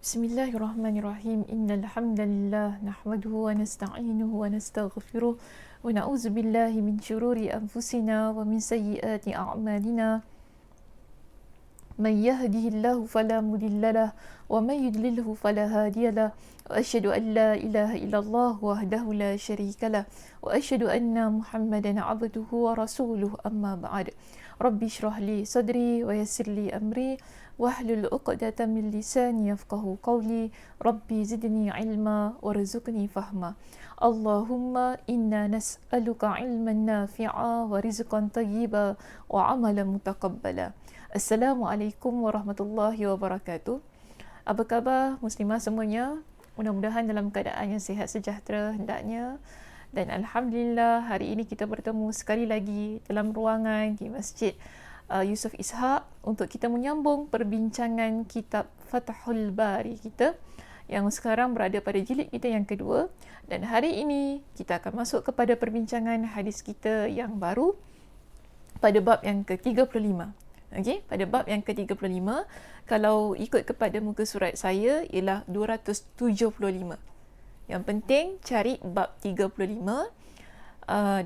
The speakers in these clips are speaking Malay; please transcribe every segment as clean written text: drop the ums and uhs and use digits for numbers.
Bismillahirrahmanirrahim. Innal hamdalillah nahmaduhu wa nasta'inuhu wa nastaghfiruh wa na'udzu billahi min shururi anfusina wa min sayyiati a'malina. Man yahdihillahu fala mudilla lahu wa man yudlilhu fala hadiya lahu. Wa asyhadu an la ilaha illallah wahdahu la syarika lahu wa asyhadu anna Muhammadan 'abduhu wa rasuluhu, amma ba'd. Rabbi shrah li sadri wa yassir li amri wahlul 'uqdatam min lisani yafqahu qawli. Rabbi zidni ilma warzuqni fahma. Allahumma inna nas'aluka ilman nafi'a wa rizqan tayyiba wa amalan mutaqabbala. Assalamualaikum warahmatullahi wabarakatuh. Apa khabar muslimah semuanya? Mudah-mudahan dalam keadaan yang sihat sejahtera hendaknya. Dan Alhamdulillah hari ini kita bertemu sekali lagi dalam ruangan di Masjid Yusof Ishak untuk kita menyambung perbincangan kitab Fathul Bari kita yang sekarang berada pada jilid kita yang kedua. Dan hari ini kita akan masuk kepada perbincangan hadis kita yang baru pada bab yang ke-35. Okey, pada bab yang ke-35, kalau ikut kepada muka surat saya ialah 275. Yang penting cari bab 35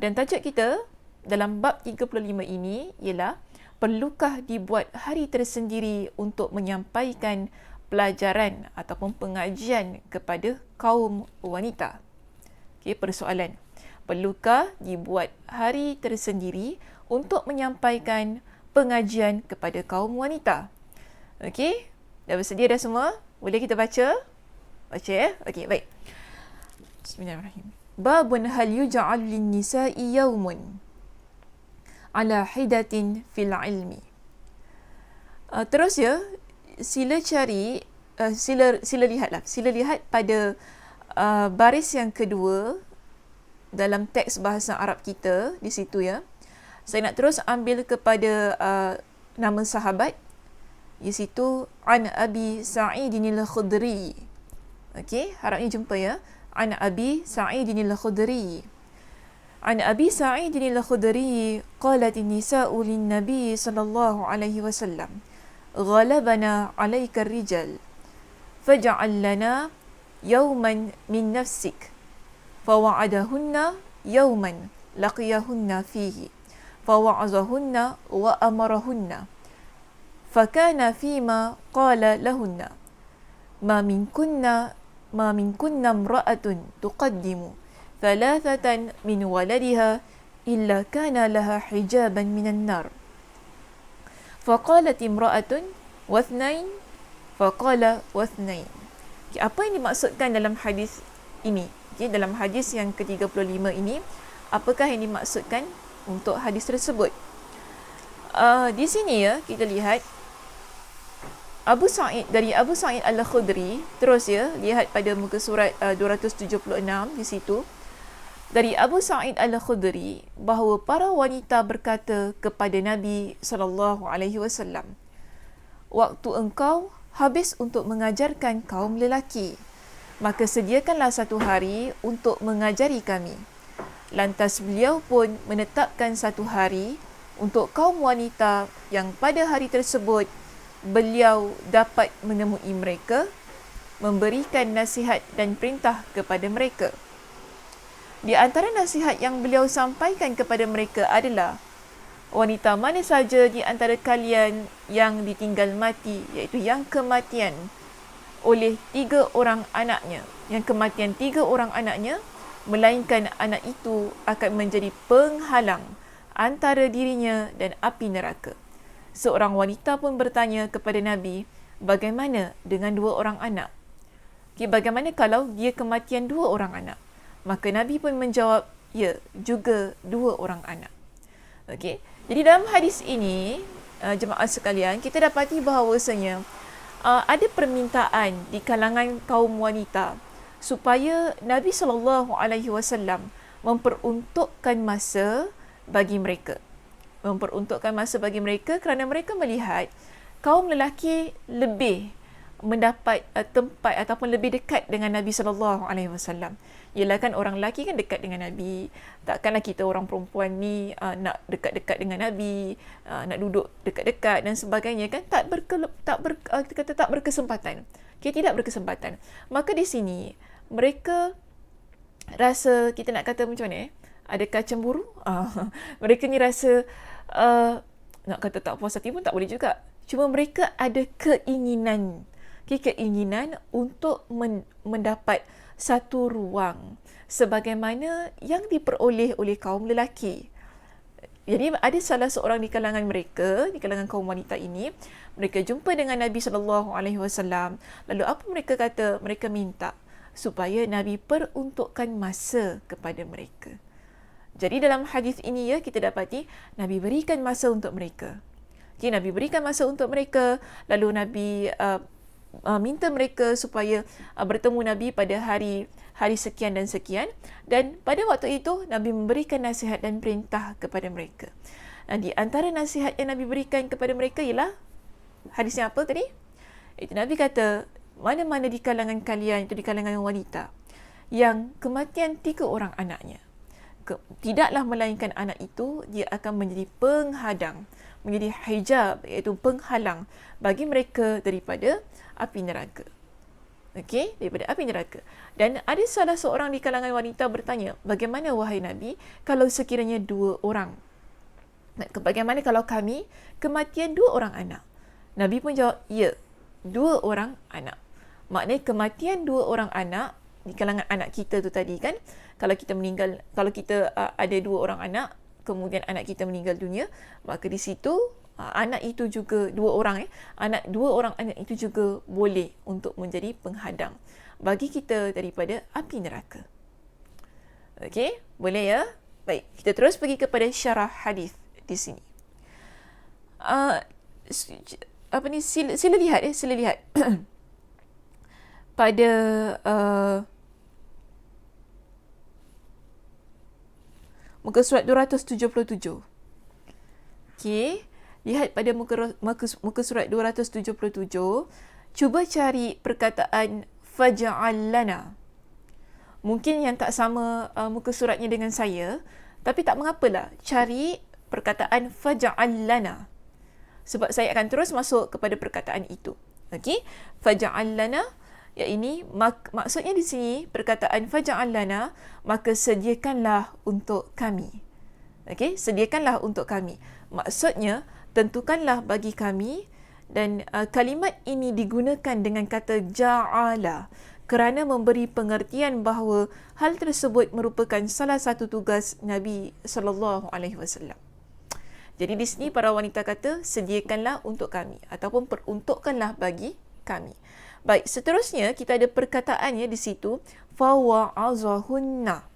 dan tajuk kita dalam bab 35 ini ialah perlukah dibuat hari tersendiri untuk menyampaikan pelajaran ataupun pengajian kepada kaum wanita. Okey, persoalan. Perlukah dibuat hari tersendiri untuk menyampaikan pengajian kepada kaum wanita? Okey, dah bersedia dah semua? Boleh kita baca? Baca ya? Okey, baik. Bismillahirrahmanirrahim. Babun hal yuj'al lin-nisa'i yawmun ala hidatin fil ilmi. Terus ya, sila cari, sila lihat pada baris yang kedua dalam teks bahasa Arab kita di situ ya. Saya nak terus ambil kepada nama sahabat. Di situ an Abi Sa'idin al-Khudri. Okey, harapnya jumpa ya. An Abi Sa'idin al-Khudri. An Abi Sa'idin al-Khudri qalat an-nisa'u lin-nabi sallallahu alaihi wasallam ghalabana 'alaika ar-rijal faj'al lana yawman min nafsik fawa'adahunna yawman laqiyahunna fihi فوعظهن وأمرهن فكان فيما قال لهن ما منكن امرأة تقدم ثلاثة من ولدها إلا كان لها حجابا من النار فقالت امرأة واثنين فقال واثنين. Apa yang dimaksudkan dalam hadis ini? Dalam hadis yang ke-35 ini, apakah yang dimaksudkan untuk hadis tersebut? Di sini ya, kita lihat dari Abu Sa'id al-Khudri. Terus ya, lihat pada muka surat 276 di situ. Dari Abu Sa'id al-Khudri bahawa para wanita berkata kepada Nabi SAW, waktu engkau habis untuk mengajarkan kaum lelaki, maka sediakanlah satu hari untuk mengajari kami. Lantas beliau pun menetapkan satu hari untuk kaum wanita yang pada hari tersebut beliau dapat menemui mereka, memberikan nasihat dan perintah kepada mereka. Di antara nasihat yang beliau sampaikan kepada mereka adalah, wanita mana saja di antara kalian yang ditinggal mati, iaitu yang kematian oleh 3 orang anaknya, melainkan anak itu akan menjadi penghalang antara dirinya dan api neraka. Seorang wanita pun bertanya kepada Nabi, bagaimana dengan 2 orang anak? Bagaimana kalau dia kematian 2 orang anak? Maka Nabi pun menjawab, ya, juga 2 orang anak. Okey. Jadi dalam hadis ini, jemaah sekalian, kita dapati bahawasanya ada permintaan di kalangan kaum wanita supaya Nabi SAW memperuntukkan masa bagi mereka. Kerana mereka melihat kaum lelaki lebih mendapat tempat ataupun lebih dekat dengan Nabi SAW. Yelah kan orang lelaki kan dekat dengan Nabi. Takkanlah kita orang perempuan ni nak dekat-dekat dengan Nabi, nak duduk dekat-dekat dan sebagainya kan, tak berkesempatan. Okay, tidak berkesempatan. Maka di sini mereka rasa, kita nak kata macam mana adakah cemburu? Mereka ni rasa nak kata tak puas hati pun tak boleh juga. Cuma mereka ada keinginan, keinginan untuk mendapat satu ruang sebagaimana yang diperoleh oleh kaum lelaki. Jadi ada salah seorang di kalangan mereka, di kalangan kaum wanita ini, mereka jumpa dengan Nabi SAW. Lalu apa mereka kata? Mereka minta supaya Nabi peruntukkan masa kepada mereka. Jadi dalam hadis ini kita dapati Nabi berikan masa untuk mereka. Okay, Nabi berikan masa untuk mereka, lalu Nabi minta mereka supaya bertemu Nabi pada hari sekian dan sekian, dan pada waktu itu Nabi memberikan nasihat dan perintah kepada mereka. Dan di antara nasihat yang Nabi berikan kepada mereka ialah hadisnya apa tadi? Itu Nabi kata, mana-mana di kalangan kalian, itu di kalangan wanita, yang kematian 3 orang anaknya, tidaklah melainkan anak itu dia akan menjadi penghadang, menjadi hijab, iaitu penghalang bagi mereka daripada api neraka. Okey, daripada api neraka. Dan ada salah seorang di kalangan wanita bertanya, bagaimana wahai Nabi kalau sekiranya 2 orang? Bagaimana kalau kami kematian 2 orang anak? Nabi pun jawab, ya, 2 orang anak. Maknanya kematian 2 orang anak di kalangan anak kita tu tadi kan, kalau kita meninggal, kalau kita ada 2 orang anak, kemudian anak kita meninggal dunia, maka di situ anak itu juga 2 orang anak 2 orang anak itu juga boleh untuk menjadi penghadang bagi kita daripada api neraka. Okey, boleh ya? Baik, kita terus pergi kepada syarah hadis di sini. Sila lihat pada muka surat 277. Okey, lihat pada muka surat 277, cuba cari perkataan faj'al lana. Mungkin yang tak sama muka suratnya dengan saya, tapi tak mengapalah, cari perkataan faj'al lana, sebab saya akan terus masuk kepada perkataan itu. Okey, faj'al lana, ini maksudnya di sini perkataan faj'al lana, maka sediakanlah untuk kami. Okey, sediakanlah untuk kami. Maksudnya tentukanlah bagi kami, dan kalimat ini digunakan dengan kata ja'ala kerana memberi pengertian bahawa hal tersebut merupakan salah satu tugas Nabi SAW. Jadi di sini para wanita kata sediakanlah untuk kami ataupun peruntukkanlah bagi kami. Baik, seterusnya kita ada perkataannya di situ fawa'azahunna.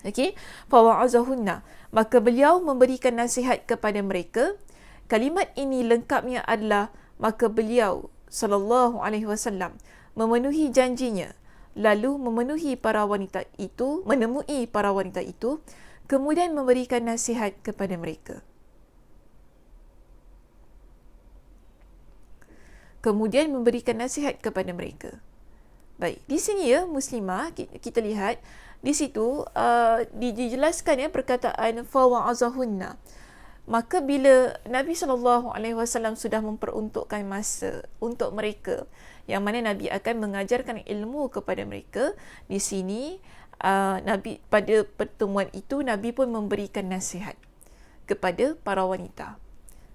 Okey, fawa'azahunna, maka beliau memberikan nasihat kepada mereka. Kalimat ini lengkapnya adalah maka beliau sallallahu alaihi wasallam memenuhi janjinya, lalu menemui para wanita itu, kemudian memberikan nasihat kepada mereka. Baik, di sini muslimah, kita lihat di situ dijelaskan perkataan fawa'azahunna. Maka bila Nabi SAW sudah memperuntukkan masa untuk mereka, yang mana Nabi akan mengajarkan ilmu kepada mereka, di sini Nabi pada pertemuan itu Nabi pun memberikan nasihat kepada para wanita.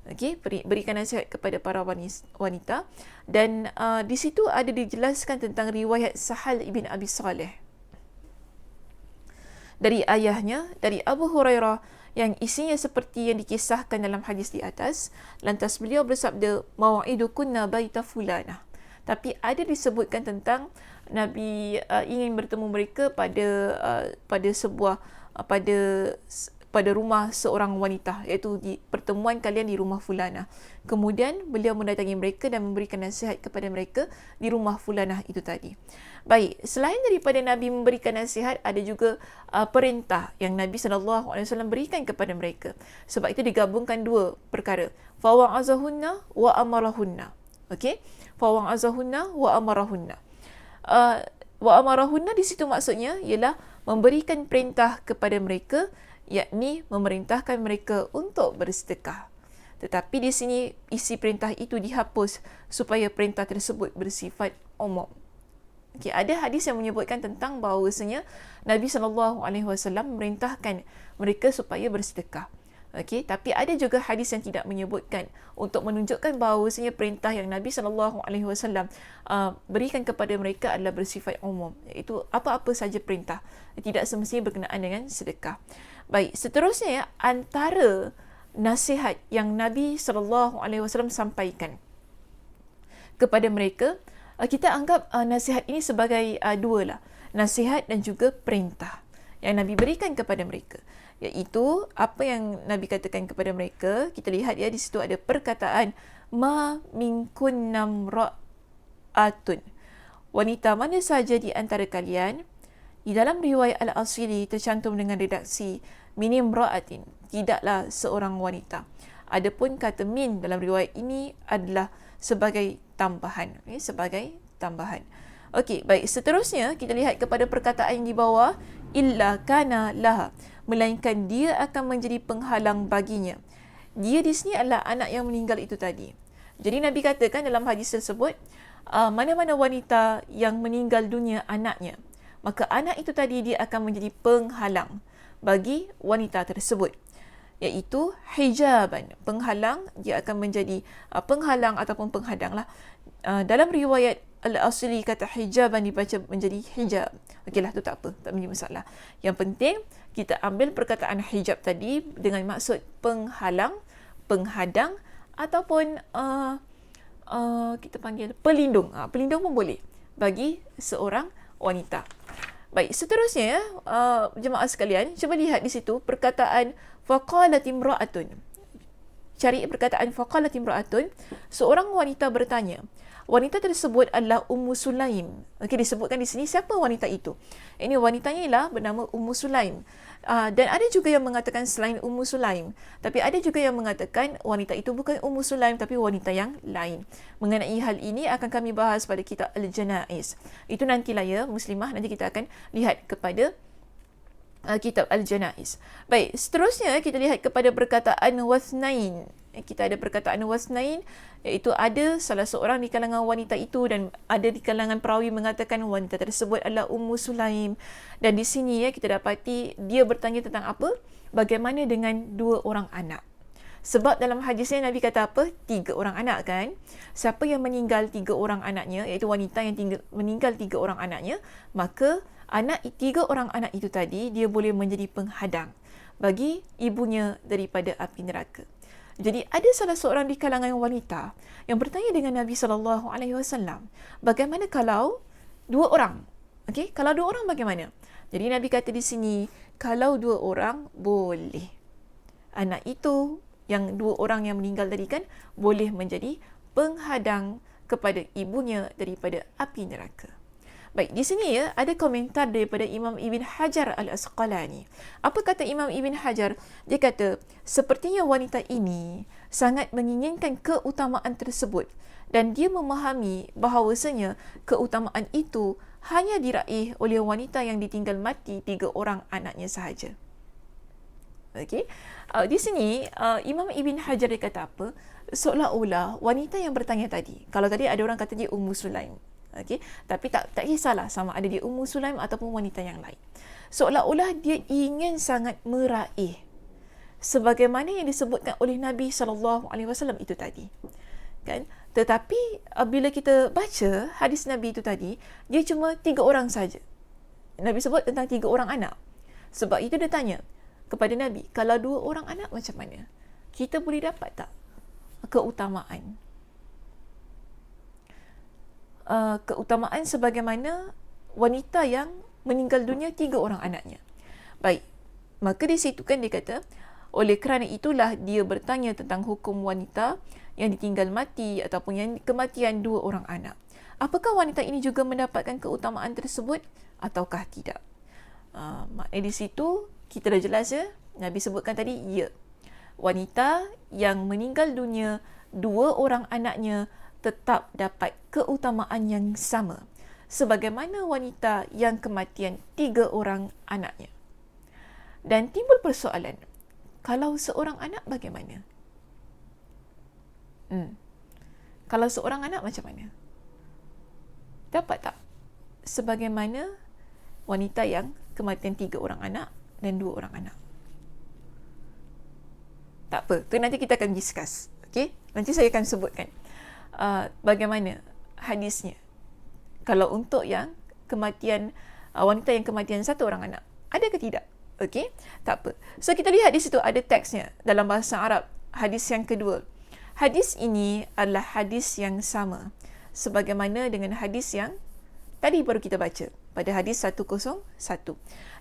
Okey, berikan nasihat kepada para wanita, dan di situ ada dijelaskan tentang riwayat Sahal ibn Abi Saleh dari ayahnya, dari Abu Hurairah, yang isinya seperti yang dikisahkan dalam hadis di atas. Lantas beliau bersabda, mau'idukunna baita fulana. Tapi ada disebutkan tentang Nabi ingin bertemu mereka pada rumah seorang wanita, iaitu di pertemuan kalian di rumah fulana. Kemudian beliau mendatangi mereka dan memberikan nasihat kepada mereka di rumah fulana itu tadi. Baik, selain daripada Nabi memberikan nasihat, ada juga perintah yang Nabi SAW berikan kepada mereka. Sebab itu digabungkan 2 perkara, fawa'azahunna wa amarahunna. Okey, fawa'azahunna wa amarahunna. Wa amarahunna di situ maksudnya ialah memberikan perintah kepada mereka, yakni memerintahkan mereka untuk bersedekah. Tetapi di sini isi perintah itu dihapus supaya perintah tersebut bersifat umum. Okay, ada hadis yang menyebutkan tentang bahawasanya Nabi SAW merintahkan mereka supaya bersedekah. Okay, tapi ada juga hadis yang tidak menyebutkan untuk menunjukkan bahawasanya perintah yang Nabi SAW berikan kepada mereka adalah bersifat umum, iaitu apa-apa saja perintah, tidak semestinya berkenaan dengan sedekah. Baik, seterusnya antara nasihat yang Nabi SAW sampaikan kepada mereka, kita anggap nasihat ini sebagai dua lah, nasihat dan juga perintah yang Nabi berikan kepada mereka. Iaitu apa yang Nabi katakan kepada mereka, kita lihat ya di situ ada perkataan ma minkun namra'atun, wanita mana saja di antara kalian. Di dalam riwayat Al-Asili tercantum dengan redaksi minim ra'atin, tidaklah seorang wanita. Adapun kata min dalam riwayat ini adalah sebagai tambahan, sebagai tambahan. Okey, baik, seterusnya kita lihat kepada perkataan di bawah, illa kana laha, melainkan dia akan menjadi penghalang baginya. Dia di sini adalah anak yang meninggal itu tadi. Jadi Nabi katakan dalam hadis tersebut, mana-mana wanita yang meninggal dunia anaknya, maka anak itu tadi dia akan menjadi penghalang bagi wanita tersebut, iaitu hijaban, penghalang. Dia akan menjadi penghalang ataupun penghadang lah. Dalam riwayat Al-Asli kata hijaban dibaca menjadi hijab. Okeylah, tu tak apa, tak menjadi masalah. Yang penting kita ambil perkataan hijab tadi dengan maksud penghalang, penghadang ataupun kita panggil pelindung. Pelindung pun boleh bagi seorang wanita. Baik, seterusnya jemaah sekalian, cuba lihat di situ perkataan faqalat imra'atun. Cari perkataan faqalat imra'atun, seorang wanita bertanya. Wanita tersebut adalah Ummu Sulaim. Okey, disebutkan di sini siapa wanita itu. Ini wanitanya ialah bernama Ummu Sulaim. Dan ada juga yang mengatakan selain Ummu Sulaim. Tapi ada juga yang mengatakan wanita itu bukan Ummu Sulaim tapi wanita yang lain. Mengenai hal ini akan kami bahas pada kitab Al-Janaiz. Itu nantilah ya muslimah, nanti kita akan lihat kepada kitab Al-Janaiz. Baik, seterusnya kita lihat kepada perkataan wasnain. Kita ada perkataan wasnain, iaitu ada salah seorang di kalangan wanita itu dan ada di kalangan perawi mengatakan wanita tersebut adalah Ummu Sulaim. Dan di sini kita dapati dia bertanya tentang apa? Bagaimana dengan 2 orang anak? Sebab dalam hadisnya Nabi kata apa? 3 orang anak kan? Siapa yang meninggal 3 orang anaknya, iaitu wanita yang meninggal 3 orang anaknya, maka 3 orang anak itu tadi dia boleh menjadi penghadang bagi ibunya daripada api neraka. Jadi ada salah seorang di kalangan wanita yang bertanya dengan Nabi SAW, bagaimana kalau 2 orang? Okey, kalau 2 orang bagaimana? Jadi Nabi kata di sini, kalau 2 orang boleh. Anak itu yang 2 orang yang meninggal tadi kan boleh menjadi penghadang kepada ibunya daripada api neraka. Baik, di sini ada komentar daripada Imam Ibn Hajar Al-Asqalani. Apa kata Imam Ibn Hajar? Dia kata, sepertinya wanita ini sangat menginginkan keutamaan tersebut dan dia memahami bahawasanya keutamaan itu hanya diraih oleh wanita yang ditinggal mati 3 orang anaknya sahaja. Okey. Di sini Imam Ibn Hajar dia kata apa? Seolah-olah wanita yang bertanya tadi, kalau tadi ada orang kata dia Ummu Sulaim. Okey, tapi tak kisahlah sama ada dia Ummu Sulaim ataupun wanita yang lain. Seolah-olah dia ingin sangat meraih sebagaimana yang disebutkan oleh Nabi SAW itu tadi. Kan? Tetapi bila kita baca hadis Nabi itu tadi, dia cuma 3 orang saja. Nabi sebut tentang 3 orang anak. Sebab itu dia tanya kepada Nabi, kalau 2 orang anak macam mana? Kita boleh dapat tak keutamaan? Keutamaan sebagaimana wanita yang meninggal dunia 3 orang anaknya. Baik, maka di situ kan dia kata, oleh kerana itulah dia bertanya tentang hukum wanita yang ditinggal mati ataupun yang kematian 2 orang anak. Apakah wanita ini juga mendapatkan keutamaan tersebut ataukah tidak? Maknanya di situ kita dah jelas ya, Nabi sebutkan tadi, ya, wanita yang meninggal dunia 2 orang anaknya tetap dapat keutamaan yang sama sebagaimana wanita yang kematian 3 orang anaknya. Dan timbul persoalan, kalau seorang anak bagaimana? Kalau seorang anak macam mana? Dapat tak? Sebagaimana wanita yang kematian 3 orang anak dan 2 orang anak. Tak apa, tu nanti kita akan discuss. Okay? Nanti saya akan sebutkan bagaimana hadisnya. Kalau untuk yang kematian, wanita yang kematian 1 orang anak, ada ke tidak? Okay? Tak apa. So kita lihat di situ ada teksnya dalam bahasa Arab. Hadis yang kedua. Hadis ini adalah hadis yang sama sebagaimana dengan hadis yang tadi baru kita baca pada hadis 101.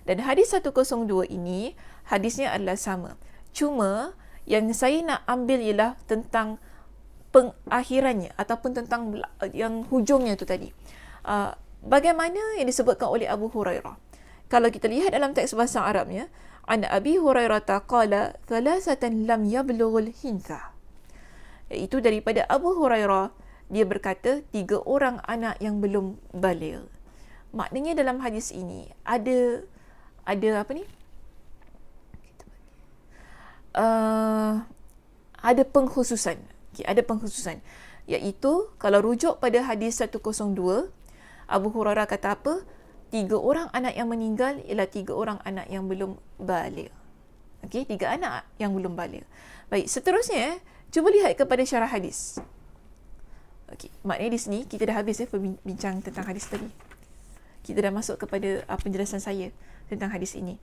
Dan hadis 102 ini hadisnya adalah sama. Cuma yang saya nak ambil ialah tentang pengakhirannya ataupun tentang yang hujungnya tu tadi. Bagaimana yang disebutkan oleh Abu Hurairah. Kalau kita lihat dalam teks bahasa Arabnya, an Abi Hurairah qala thalathatan lam yablughul hintha. Iaitu daripada Abu Hurairah, dia berkata 3 orang anak yang belum baligh. Maknanya dalam hadis ini ada apa ni? Ada pengkhususan. Okay, ada pengkhususan. Iaitu kalau rujuk pada hadis 102, Abu Hurairah kata apa? 3 orang anak yang meninggal ialah 3 orang anak yang belum baligh. Okey, 3 anak yang belum baligh. Baik, seterusnya cuba lihat kepada syarah hadis. Okey, maknanya di sini kita dah habis berbincang tentang hadis tadi. Kita dah masuk kepada penjelasan saya tentang hadis ini.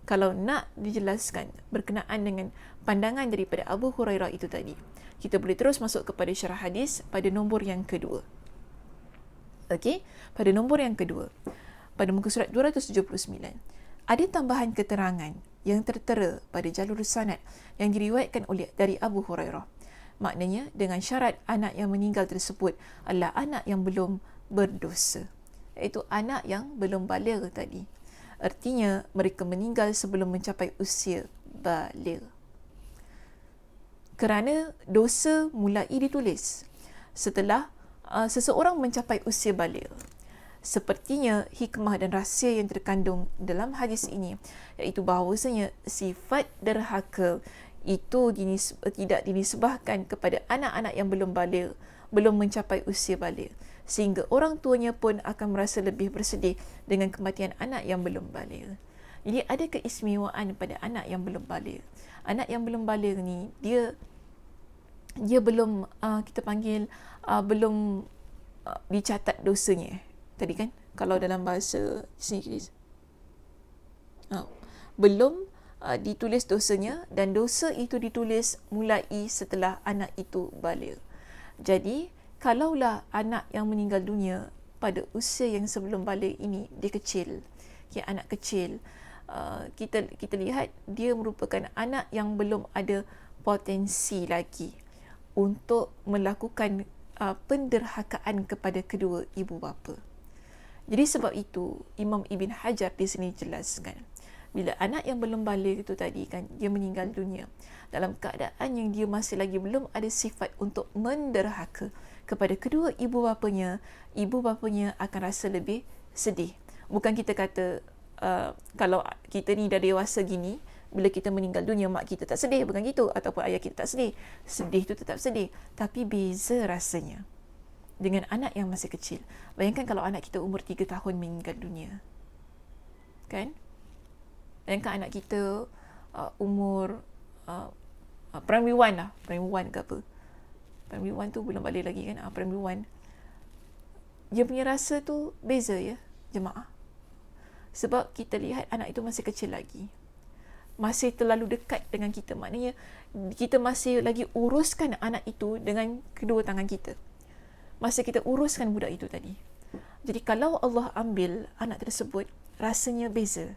Kalau nak dijelaskan berkenaan dengan pandangan daripada Abu Hurairah itu tadi, kita boleh terus masuk kepada syarah hadis pada nombor yang kedua. Okey, pada nombor yang kedua, pada muka surat 279, ada tambahan keterangan yang tertera pada jalur sanad yang diriwayatkan dari Abu Hurairah. Maknanya dengan syarat anak yang meninggal tersebut adalah anak yang belum berdosa, iaitu anak yang belum baligh tadi. Artinya mereka meninggal sebelum mencapai usia baligh. Kerana dosa mulai ditulis setelah seseorang mencapai usia baligh. Sepertinya hikmah dan rahsia yang terkandung dalam hadis ini, iaitu bahawasanya sifat derhaka itu tidak dinisbahkan kepada anak-anak yang belum baligh, belum mencapai usia baligh, sehingga orang tuanya pun akan merasa lebih bersedih dengan kematian anak yang belum baligh. Jadi ada keistimewaan pada anak yang belum baligh. Anak yang belum baligh ni dia belum kita panggil belum dicatat dosanya. Tadi kan kalau dalam bahasa sini belum ditulis dosanya, dan dosa itu ditulis mulai setelah anak itu baligh. Jadi kalaulah anak yang meninggal dunia pada usia yang sebelum baligh ini dia kecil, anak kecil, kita lihat dia merupakan anak yang belum ada potensi lagi untuk melakukan penderhakaan kepada kedua ibu bapa. Jadi sebab itu Imam Ibn Hajar di sini jelaskan, bila anak yang belum baligh itu tadi kan, dia meninggal dunia dalam keadaan yang dia masih lagi belum ada sifat untuk menderhaka kepada kedua ibu bapanya akan rasa lebih sedih. Bukan kita kata kalau kita ni dah dewasa gini, bila kita meninggal dunia mak kita tak sedih, bukan gitu, ataupun ayah kita tak sedih. Sedih tu tetap sedih, tapi beza rasanya dengan anak yang masih kecil. Bayangkan kalau anak kita umur 3 tahun meninggal dunia, kan? Bayangkan anak kita umur primary 1 lah, primary 1 ke apa, primary 1 tu belum balik lagi kan, primary 1, dia punya rasa tu beza ya jemaah. Sebab kita lihat anak itu masih kecil lagi, masih terlalu dekat dengan kita. Maknanya kita masih lagi uruskan anak itu dengan kedua tangan kita, masih kita uruskan budak itu tadi. Jadi kalau Allah ambil anak tersebut, rasanya beza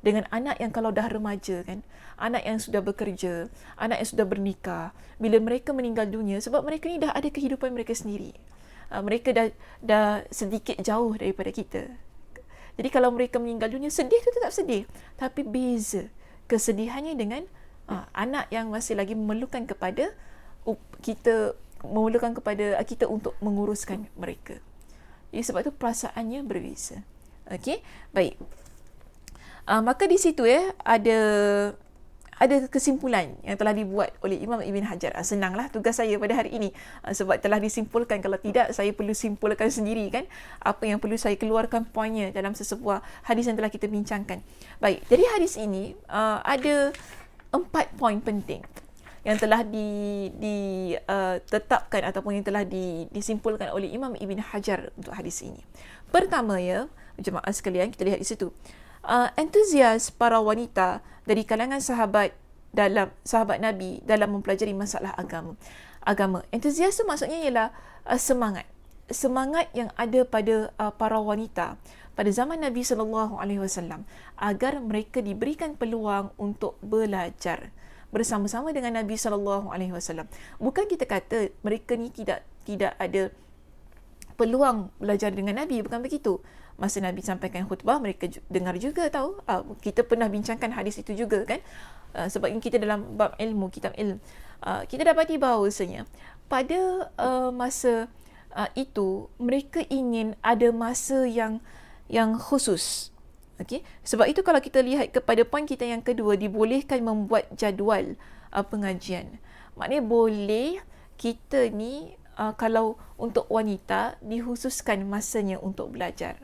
dengan anak yang kalau dah remaja kan, anak yang sudah bekerja, anak yang sudah bernikah. Bila mereka meninggal dunia, sebab mereka ni dah ada kehidupan mereka sendiri, mereka dah sedikit jauh daripada kita. Jadi kalau mereka meninggal dunia, sedih tu tetap sedih, tapi beza kesedihannya dengan anak yang masih lagi memerlukan kepada kita, memerlukan kepada kita untuk menguruskan mereka. Jadi sebab tu perasaannya berbeza. Okey, baik. Maka di situ ada ada kesimpulan yang telah dibuat oleh Imam Ibn Hajar. Senanglah tugas saya pada hari ini sebab telah disimpulkan. Kalau tidak, saya perlu simpulkan sendiri kan apa yang perlu saya keluarkan poinnya dalam sesebuah hadis yang telah kita bincangkan. Baik, jadi hadis ini ada 4 poin penting yang telah ditetapkan ataupun yang telah disimpulkan oleh Imam Ibn Hajar untuk hadis ini. Pertama ya, jemaah sekalian, kita lihat di situ. Antusias para wanita dari kalangan sahabat Nabi dalam mempelajari masalah agama. Antusias tu maksudnya ialah semangat yang ada pada para wanita pada zaman Nabi SAW agar mereka diberikan peluang untuk belajar bersama-sama dengan Nabi SAW. Bukan kita kata mereka ni tidak ada peluang belajar dengan Nabi, bukan begitu. Masa Nabi sampaikan khutbah, mereka dengar juga tahu. Kita pernah bincangkan hadis itu juga kan. Sebab kita dalam bab ilmu, kitab ilmu, kita dapati bahawasanya pada masa itu mereka ingin ada masa yang khusus. Okay? Sebab itu kalau kita lihat kepada poin kita yang kedua, dibolehkan membuat jadual pengajian. Maknanya boleh kita ni kalau untuk wanita dikhususkan masanya untuk belajar.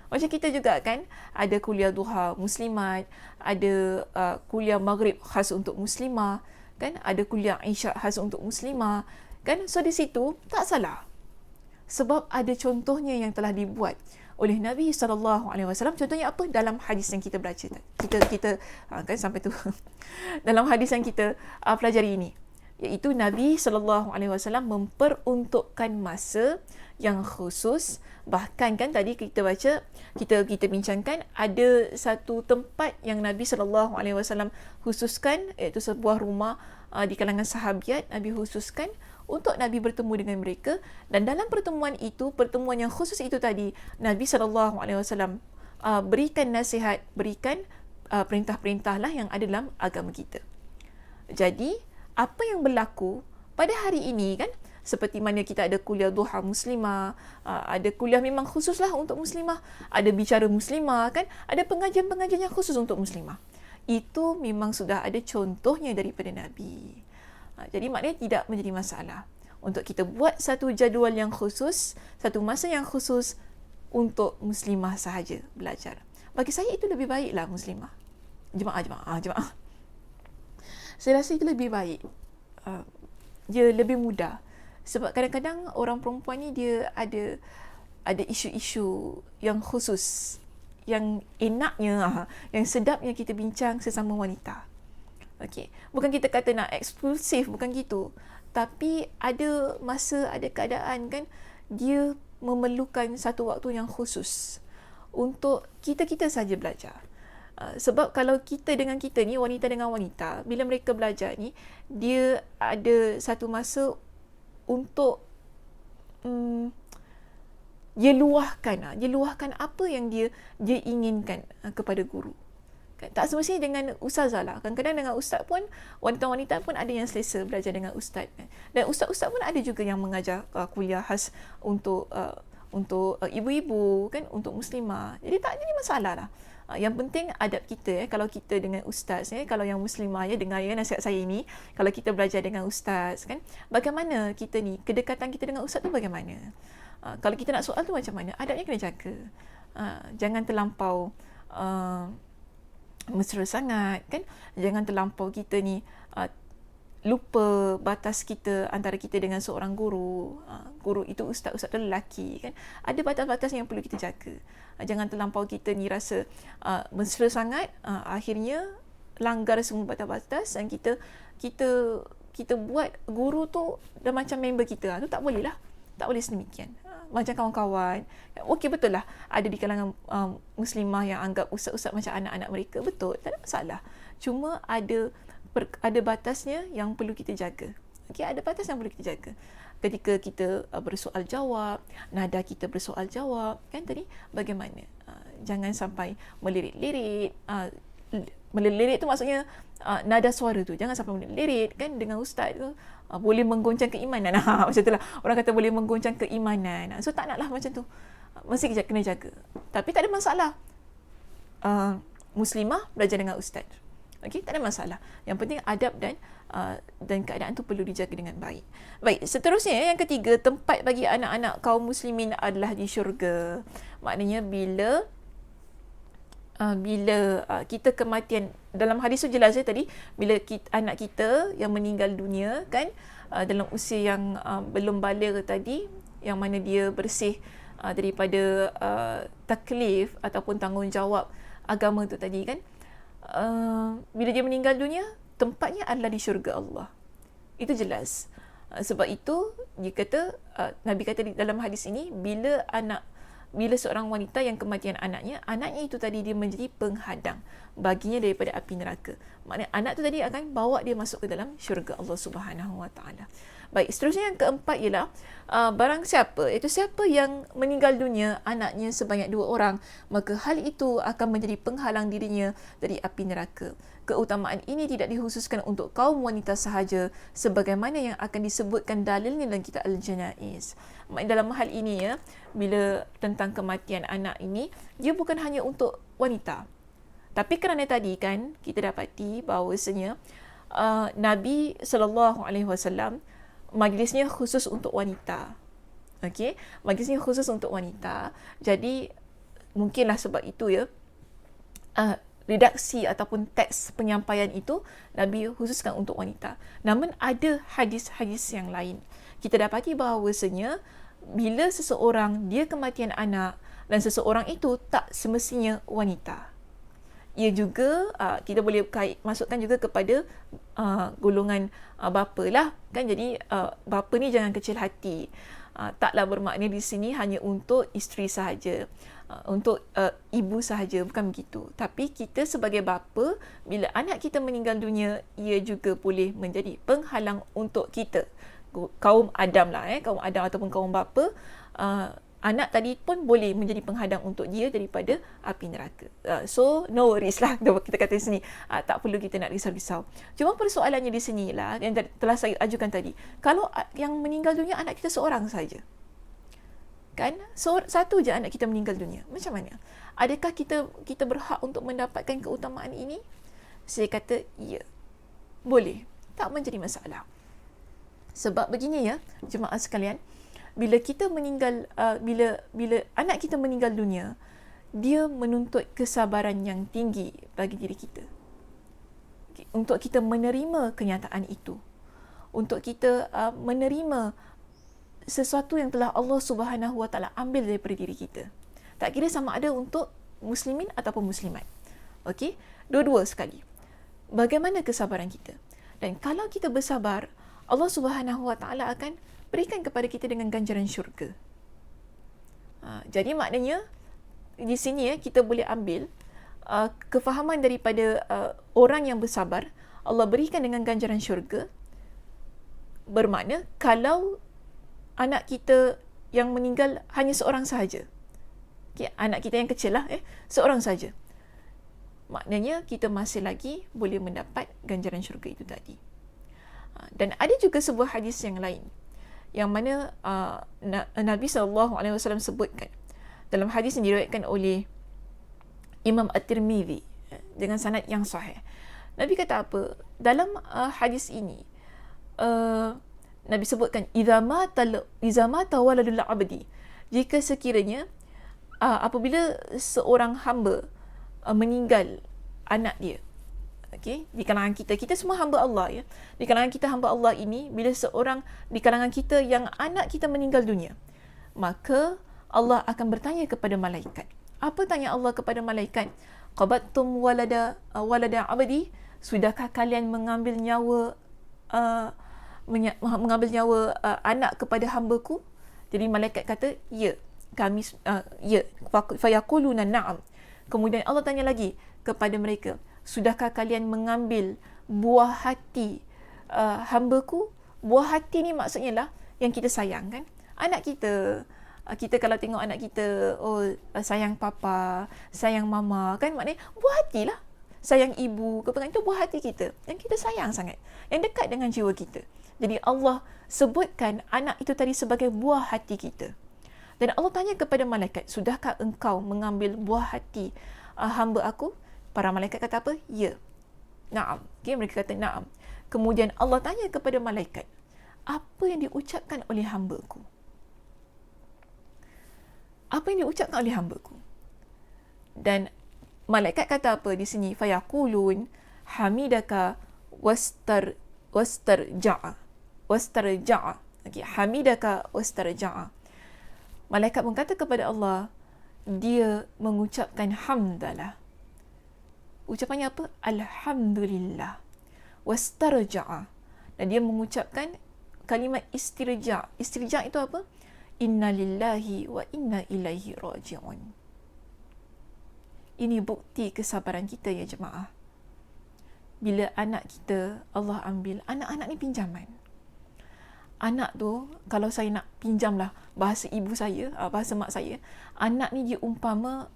Macam kita juga kan, ada kuliah duha muslimat, ada kuliah maghrib khas untuk muslimah, kan? Ada kuliah isyak khas untuk muslimah, kan? So di situ tak salah. Sebab ada contohnya yang telah dibuat oleh Nabi SAW. Contohnya apa? Dalam hadis yang kita baca. Kita kan sampai tu. Dalam hadis yang kita pelajari ini, iaitu Nabi SAW memperuntukkan masa yang khusus. Bahkan kan tadi kita baca, kita bincangkan, ada satu tempat yang Nabi SAW khususkan, iaitu sebuah rumah di kalangan sahabiat. Nabi khususkan untuk Nabi bertemu dengan mereka, dan dalam pertemuan yang khusus itu tadi, Nabi SAW berikan nasihat, berikan perintah-perintah lah yang ada dalam agama kita. Jadi apa yang berlaku pada hari ini kan, seperti mana kita ada kuliah duha muslimah, ada kuliah memang khususlah untuk muslimah, ada bicara muslimah kan, ada pengajian-pengajian yang khusus untuk muslimah. Itu memang sudah ada contohnya daripada Nabi. Jadi maknanya tidak menjadi masalah untuk kita buat satu jadual yang khusus, satu masa yang khusus untuk muslimah sahaja belajar. Bagi saya itu lebih baiklah muslimah. Jemaah. Saya rasa itu lebih baik. Dia lebih mudah. Sebab kadang-kadang orang perempuan ni dia ada isu-isu yang khusus, yang enaknya, yang sedapnya kita bincang sesama wanita. Okey, bukan kita kata nak eksklusif, bukan gitu. Tapi ada masa, ada keadaan kan, dia memerlukan satu waktu yang khusus untuk kita saja belajar. Sebab kalau kita dengan kita ni, wanita dengan wanita, bila mereka belajar ni, dia ada satu masa untuk dia luahkan apa yang dia inginkan kepada guru. Tak semestinya dengan ustazah lah. Kadang-kadang dengan ustaz pun, wanita-wanita pun ada yang selesa belajar dengan ustaz. Dan ustaz-ustaz pun ada juga yang mengajar kuliah khas untuk ibu-ibu kan, untuk muslimah. Jadi tak jadi masalah lah. Yang penting adab kita kalau kita dengan ustaz, kalau yang muslimah dengar nasihat saya ini, kalau kita belajar dengan ustaz kan, bagaimana kita ni, kedekatan kita dengan ustaz tu bagaimana? Kalau kita nak soal tu macam mana? Adabnya kena jaga. Jangan terlampau mesra sangat kan, jangan terlampau kita ni lupa batas kita antara kita dengan seorang guru. Guru itu ustaz tu lelaki kan, ada batas-batas yang perlu kita jaga. Jangan terlampau kita ni rasa mesra sangat, akhirnya langgar semua batas-batas, dan kita buat guru tu dah macam member kita. Tu tak boleh lah, tak boleh sedemikian. Macam kawan-kawan, okey betul lah, ada di kalangan muslimah yang anggap ustaz-ustaz macam anak-anak mereka, betul, tak ada masalah. Cuma ada batasnya yang perlu kita jaga. Okey, ada batas yang perlu kita jaga. Ketika kita bersoal jawab, nada kita bersoal jawab kan tadi, bagaimana? Jangan sampai melirit-lirit. Melirit tu maksudnya nada suara tu, jangan sampai melirit kan dengan ustaz tu. Boleh menggoncang keimanan. Macam tu lah. Orang kata boleh menggoncang keimanan. So tak naklah macam tu. Mesti kena jaga. Tapi tak ada masalah. Muslimah belajar dengan ustaz. Okey, tak ada masalah. Yang penting adab dan keadaan tu perlu dijaga dengan baik. Baik, seterusnya yang ketiga, tempat bagi anak-anak kaum muslimin adalah di syurga. Maknanya bila kita kematian, dalam hadis tu jelas tadi, bila anak kita yang meninggal dunia kan, dalam usia yang belum baligh tadi, yang mana dia bersih daripada taklif ataupun tanggungjawab agama tu tadi kan, bila dia meninggal dunia, tempatnya adalah di syurga Allah. Itu jelas. Sebab itu dia kata, Nabi kata dalam hadis ini, bila seorang wanita yang kematian anaknya itu tadi dia menjadi penghadang baginya daripada api neraka. Maknanya anak tu tadi akan bawa dia masuk ke dalam syurga Allah Subhanahu Wa Taala. Baik, seterusnya yang keempat ialah barang siapa, iaitu siapa yang meninggal dunia anaknya sebanyak 2 orang, maka hal itu akan menjadi penghalang dirinya dari api neraka. Keutamaan ini tidak dikhususkan untuk kaum wanita sahaja sebagaimana yang akan disebutkan dalilnya dalam kitab Al-Janaiz. Dalam hal ini ya, bila tentang kematian anak ini, dia bukan hanya untuk wanita. Tapi kerana tadi kan kita dapati bahawasanya Nabi SAW majlisnya khusus untuk wanita. Okey, majlisnya khusus untuk wanita. Jadi mungkinlah sebab itu ya, redaksi ataupun teks penyampaian itu Nabi khususkan untuk wanita. Namun ada hadis-hadis yang lain. Kita dapati bahawasanya bila seseorang dia kematian anak dan seseorang itu tak semestinya wanita, ia juga kita boleh masukkan juga kepada golongan bapa lah kan. Jadi bapa ni jangan kecil hati. Taklah bermakna di sini hanya untuk isteri sahaja, untuk ibu sahaja, bukan begitu. Tapi kita sebagai bapa, bila anak kita meninggal dunia, ia juga boleh menjadi penghalang untuk kita, kaum Adam lah, kaum Adam ataupun kaum bapa. Anak tadi pun boleh menjadi penghadang untuk dia daripada api neraka. So no worries lah, kita kata di sini. Tak perlu kita nak risau-risau. Cuma persoalannya di sini lah yang telah saya ajukan tadi. Kalau yang meninggal dunia anak kita seorang saja, kan? Satu je anak kita meninggal dunia. Macam mana? Adakah kita berhak untuk mendapatkan keutamaan ini? Saya kata ya. Boleh. Tak menjadi masalah. Sebab begini ya, jemaah sekalian, bila kita meninggal, bila anak kita meninggal dunia, dia menuntut kesabaran yang tinggi bagi diri kita. Untuk kita menerima kenyataan itu. Untuk kita menerima sesuatu yang telah Allah Subhanahu Wa Taala ambil daripada diri kita. Tak kira sama ada untuk muslimin ataupun muslimat. Okey? Dua-dua sekali. Bagaimana kesabaran kita? Dan kalau kita bersabar, Allah Subhanahu Wa Taala akan berikan kepada kita dengan ganjaran syurga. Jadi maknanya di sini kita boleh ambil kefahaman daripada orang yang bersabar, Allah berikan dengan ganjaran syurga. Bermakna kalau anak kita yang meninggal hanya seorang sahaja, anak kita yang kecil lah, seorang sahaja, maknanya kita masih lagi boleh mendapat ganjaran syurga itu tadi. Dan ada juga sebuah hadis yang lain yang mana Nabi SAW sebutkan dalam hadis yang diriwayatkan oleh Imam At-Tirmidzi dengan sanad yang sahih. Nabi kata apa? Dalam hadis ini Nabi sebutkan idza mata waladul abdi, jika sekiranya apabila seorang hamba meninggal anak dia, okey, di kalangan kita semua hamba Allah ya. Di kalangan kita hamba Allah ini, bila seorang di kalangan kita yang anak kita meninggal dunia, maka Allah akan bertanya kepada malaikat. Apa tanya Allah kepada malaikat? Qabattum walada abdi, sudahkah kalian mengambil nyawa anak kepada hamba-Ku? Jadi malaikat kata, ya, kami ya. Fayaquluna na'am. Kemudian Allah tanya lagi kepada mereka, sudahkah kalian mengambil buah hati hamba-Ku? Buah hati ni maksudnya lah yang kita sayang kan? Anak kita. Kita kalau tengok anak kita, sayang papa, sayang mama kan, maknanya buah hati lah. Sayang ibu, kepentingan itu buah hati kita yang kita sayang sangat, yang dekat dengan jiwa kita. Jadi Allah sebutkan anak itu tadi sebagai buah hati kita. Dan Allah tanya kepada malaikat, sudahkah engkau mengambil buah hati hamba aku? Para malaikat kata apa? Ya. Naam. Okay, mereka kata naam. Kemudian Allah tanya kepada malaikat, apa yang diucapkan oleh hamba-Ku? Apa yang diucapkan oleh hamba-Ku? Dan malaikat kata apa di sini? Fayaqulun hamidaka wastarja'a. Okay, hamidaka wastarja'a. Malaikat pun kata kepada Allah, dia mengucapkan hamdalah. Ucapannya apa? Alhamdulillah. Wastarja'a. Dan dia mengucapkan kalimat istirja'. Istirja' itu apa? Inna lillahi wa inna ilaihi raji'un. Ini bukti kesabaran kita ya jemaah. Bila anak kita Allah ambil, anak-anak ni pinjaman. Anak tu, kalau saya nak pinjam lah bahasa ibu saya, bahasa mak saya, anak ni dia umpama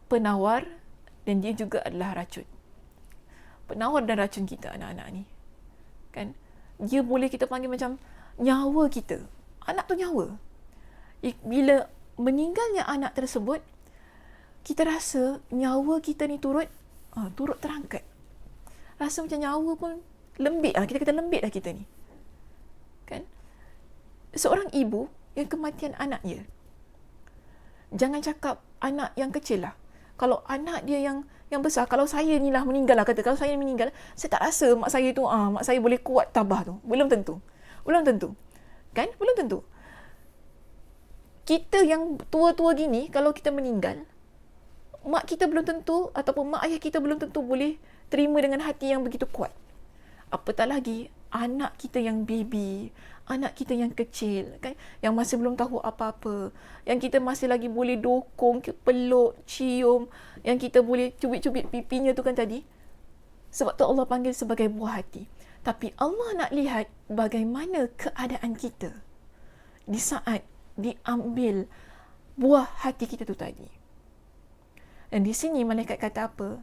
penawar dan dia juga adalah racun. Penawar dan racun kita anak-anak ni. Kan? Dia boleh kita panggil macam nyawa kita. Anak tu nyawa. Bila meninggalnya anak tersebut, kita rasa nyawa kita ni turut terangkat. Rasa macam nyawa pun lembik lah. Kita kata lembik lah kita ni. Kan? Seorang ibu yang kematian anaknya. Jangan cakap anak yang kecil lah. Kalau anak dia yang besar, kalau saya ni lah meninggal lah, kata kalau saya meninggal, saya tak rasa mak saya tu, mak saya boleh kuat tabah tu. Belum tentu. Kan? Belum tentu. Kita yang tua-tua gini, kalau kita meninggal, mak kita belum tentu, ataupun mak ayah kita belum tentu boleh terima dengan hati yang begitu kuat. Apatah lagi, anak kita yang baby, anak kita yang kecil, kan, yang masih belum tahu apa-apa, yang kita masih lagi boleh dokong, peluk, cium, yang kita boleh cubit-cubit pipinya tu kan tadi. Sebab tu Allah panggil sebagai buah hati. Tapi Allah nak lihat bagaimana keadaan kita di saat diambil buah hati kita tu tadi. Dan di sini malaikat kata apa?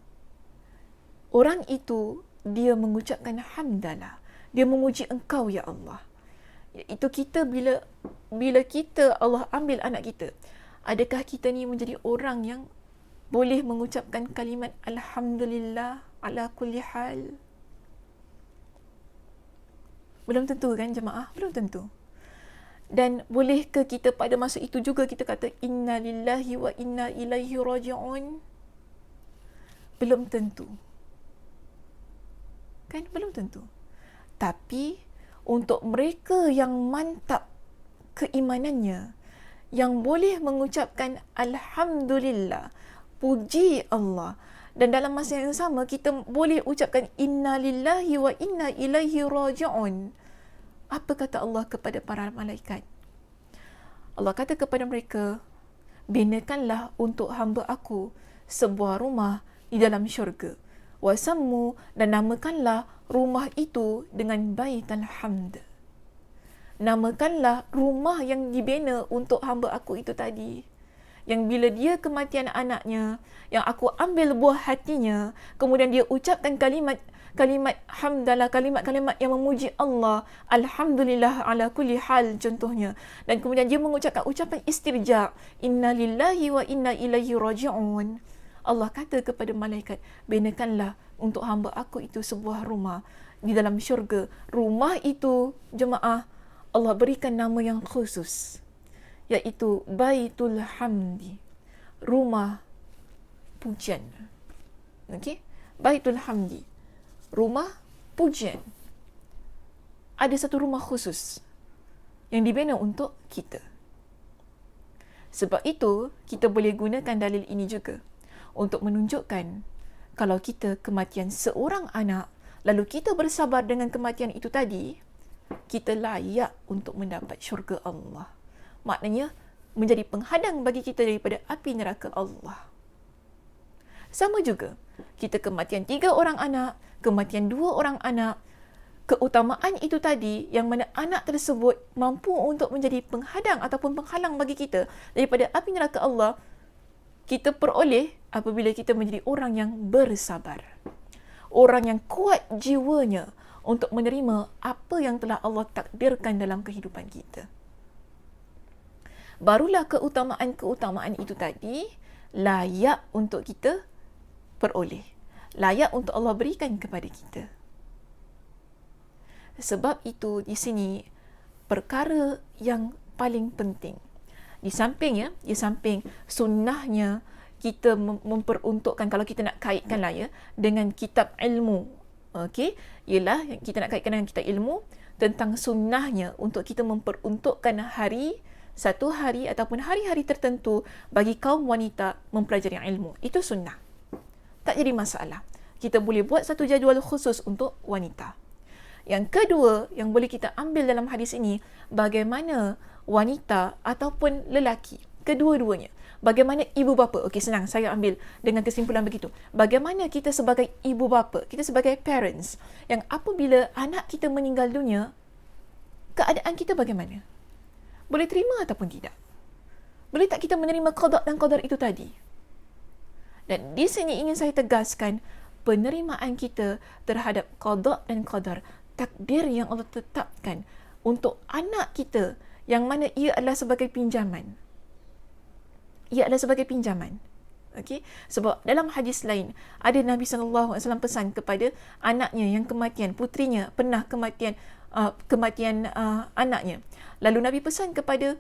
Orang itu dia mengucapkan hamdalah. Dia memuji engkau ya Allah. Iaitu kita bila kita Allah ambil anak kita, adakah kita ni menjadi orang yang boleh mengucapkan kalimat alhamdulillah ala kulli hal? Belum tentu kan jemaah? Belum tentu. Dan bolehkah kita pada masa itu juga kita kata inna lillahi wa inna ilaihi raji'un? Belum tentu. Kan? Belum tentu. Tapi untuk mereka yang mantap keimanannya, yang boleh mengucapkan alhamdulillah, puji Allah, dan dalam masa yang sama kita boleh ucapkan inna lillahi wa inna ilaihi raji'un. Apa kata Allah kepada para malaikat? Allah kata kepada mereka, binakanlah untuk hamba aku sebuah rumah di dalam syurga. Wasammu, dan namakanlah rumah itu dengan Baitul Hamd. Namakanlah rumah yang dibina untuk hamba aku itu tadi. Yang bila dia kematian anaknya, yang aku ambil buah hatinya, kemudian dia ucapkan kalimat hamdalah, kalimat-kalimat yang memuji Allah, alhamdulillah ala kulli hal contohnya, dan kemudian dia mengucapkan ucapan istirja, inna lillahi wa inna ilaihi raji'un. Allah kata kepada malaikat, binakanlah untuk hamba aku itu sebuah rumah di dalam syurga. Rumah itu jemaah Allah berikan nama yang khusus, iaitu Baitul Hamdi, rumah pujian. Okey, Baitul Hamdi, rumah pujian. Ada satu rumah khusus yang dibina untuk kita. Sebab itu kita boleh gunakan dalil ini juga untuk menunjukkan kalau kita kematian seorang anak, lalu kita bersabar dengan kematian itu tadi, kita layak untuk mendapat syurga Allah. Maknanya menjadi penghadang bagi kita daripada api neraka Allah. Sama juga, kita kematian 3 orang anak, kematian 2 orang anak, keutamaan itu tadi yang mana anak tersebut mampu untuk menjadi penghadang ataupun penghalang bagi kita daripada api neraka Allah, kita peroleh apabila kita menjadi orang yang bersabar. Orang yang kuat jiwanya untuk menerima apa yang telah Allah takdirkan dalam kehidupan kita. Barulah keutamaan-keutamaan itu tadi layak untuk kita peroleh. layak untuk Allah berikan kepada kita. Sebab itu di sini perkara yang paling penting, di samping sunnahnya kita memperuntukkan, kalau kita nak kaitkanlah ya dengan kitab ilmu, okey, ialah kita nak kaitkan dengan kitab ilmu tentang sunnahnya untuk kita memperuntukkan satu hari ataupun hari-hari tertentu bagi kaum wanita mempelajari ilmu. Itu sunnah, tak jadi masalah. Kita boleh buat satu jadual khusus untuk wanita. Yang kedua yang boleh kita ambil dalam hadis ini, bagaimana wanita ataupun lelaki, kedua-duanya, bagaimana ibu bapa. Okey, senang saya ambil dengan kesimpulan begitu. Bagaimana kita sebagai ibu bapa, kita sebagai parents, yang apabila anak kita meninggal dunia, keadaan kita bagaimana? Boleh terima ataupun tidak? Boleh tak kita menerima qada dan qadar itu tadi? Dan di sini ingin saya tegaskan, penerimaan kita terhadap qada dan qadar, takdir yang Allah tetapkan untuk anak kita, yang mana ia adalah sebagai pinjaman. Ia adalah sebagai pinjaman. Okey? Sebab dalam hadis lain, ada Nabi SAW pesan kepada anaknya yang kematian, putrinya pernah kematian anaknya. Lalu Nabi pesan kepada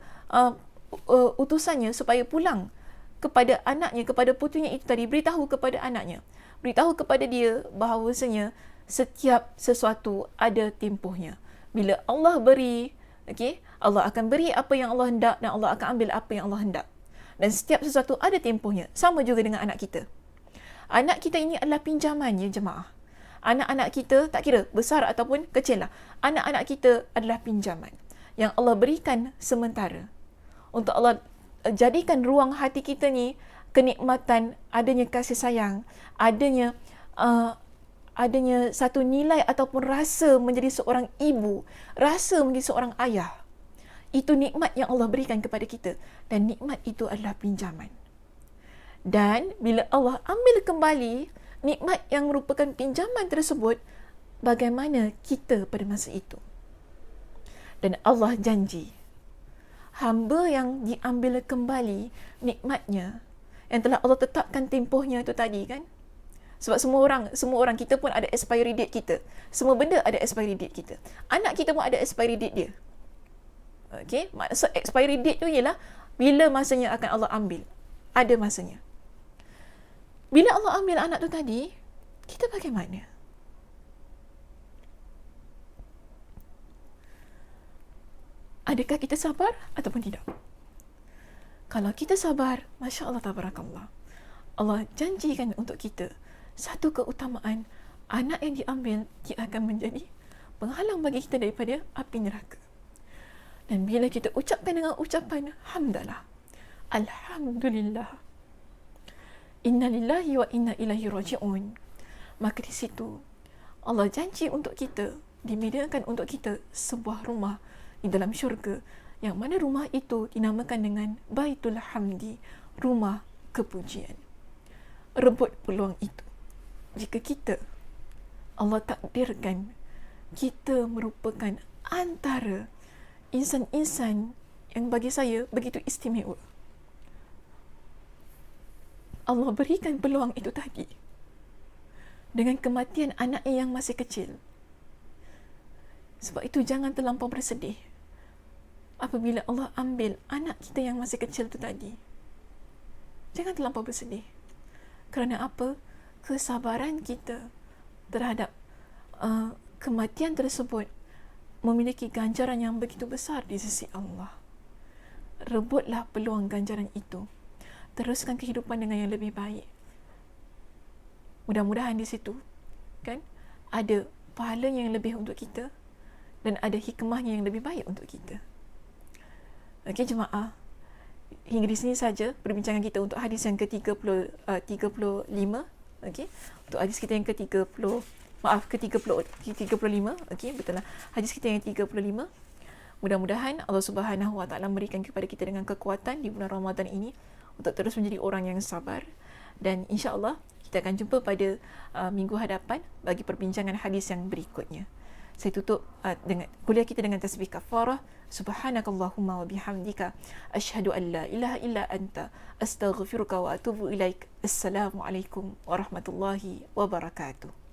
utusannya supaya pulang kepada anaknya, kepada putrinya itu tadi, beritahu kepada anaknya, beritahu kepada dia bahawasanya setiap sesuatu ada tempohnya. Bila Allah beri, okey, Allah akan beri apa yang Allah hendak dan Allah akan ambil apa yang Allah hendak. Dan setiap sesuatu ada tempohnya. Sama juga dengan anak kita. Anak kita ini adalah pinjaman, ya jemaah. Anak-anak kita, tak kira besar ataupun kecil lah, anak-anak kita adalah pinjaman yang Allah berikan sementara. Untuk Allah jadikan ruang hati kita ni kenikmatan, adanya kasih sayang, adanya satu nilai ataupun rasa menjadi seorang ibu, rasa menjadi seorang ayah. Itu nikmat yang Allah berikan kepada kita, dan nikmat itu adalah pinjaman. Dan bila Allah ambil kembali nikmat yang merupakan pinjaman tersebut, bagaimana kita pada masa itu? Dan Allah janji, hamba yang diambil kembali nikmatnya, yang telah Allah tetapkan tempohnya itu tadi kan. Sebab semua orang kita pun ada expiry date kita. Semua benda ada expiry date kita. Anak kita pun ada expiry date dia. Okey, maksud expiry date tu ialah bila masanya akan Allah ambil. Ada masanya. Bila Allah ambil anak tu tadi, kita bagaimana? Adakah kita sabar ataupun tidak? Kalau kita sabar, Masya Allah, tabarakallah, Allah janjikan untuk kita satu keutamaan, anak yang diambil dia akan menjadi penghalang bagi kita daripada api neraka. Dan bila kita ucapkan dengan ucapan hamdalah, alhamdulillah, inna lillahi wa inna ilaihi raji'un, maka di situ Allah janji untuk kita, dimediakan untuk kita sebuah rumah di dalam syurga, yang mana rumah itu dinamakan dengan Baitul Hamdi, rumah kepujian. Rebut peluang itu. Jika kita, Allah takdirkan kita merupakan antara insan-insan yang bagi saya begitu istimewa, Allah berikan peluang itu tadi dengan kematian anaknya yang masih kecil. Sebab itu jangan terlampau bersedih apabila Allah ambil anak kita yang masih kecil itu tadi. Jangan terlampau bersedih. Kerana apa? Kesabaran kita terhadap kematian tersebut memiliki ganjaran yang begitu besar di sisi Allah. Rebutlah peluang ganjaran itu. Teruskan kehidupan dengan yang lebih baik. Mudah-mudahan di situ kan ada pahalanya yang lebih untuk kita dan ada hikmahnya yang lebih baik untuk kita. Okey jemaah, hingga di sini saja perbincangan kita untuk hadis yang ke-35. Okey, untuk hadis kita yang ke-35. Okey, betul lah. Hadis kita yang 35. Mudah-mudahan Allah Subhanahu Wa Taala memberikan kepada kita dengan kekuatan di bulan Ramadan ini untuk terus menjadi orang yang sabar, dan insya-Allah kita akan jumpa pada minggu hadapan bagi perbincangan hadis yang berikutnya. Saya tutup dengan kuliah kita dengan tasbih kafarah. Subhanakallahumma wa bihamdika asyhadu an la ilaha illa anta astaghfiruka wa atubu ilaik. Assalamualaikum warahmatullahi wabarakatuh.